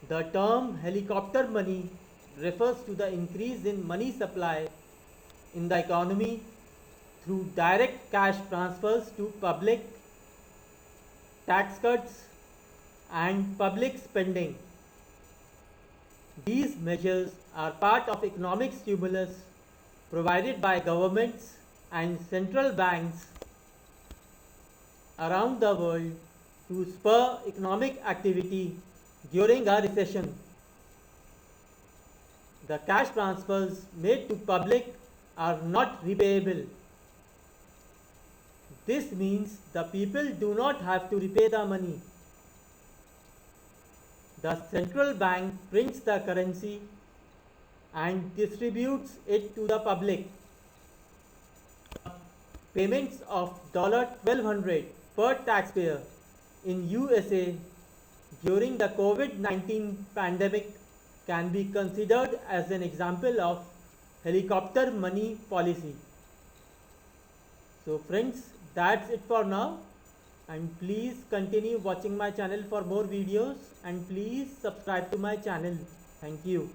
The term helicopter money refers to the increase in money supply in the economy through direct cash transfers to public, tax cuts, and public spending. These measures are part of economic stimulus provided by governments and central banks around the world to spur economic activity during a recession. The cash transfers made to public are not repayable. This means the people do not have to repay the money. The central bank prints the currency and distributes it to the public. Payments of $1,200 per taxpayer in USA during the COVID-19 pandemic can be considered as an example of helicopter money policy. So friends, that's it for now, and please continue watching my channel for more videos, and please subscribe to my channel. Thank you.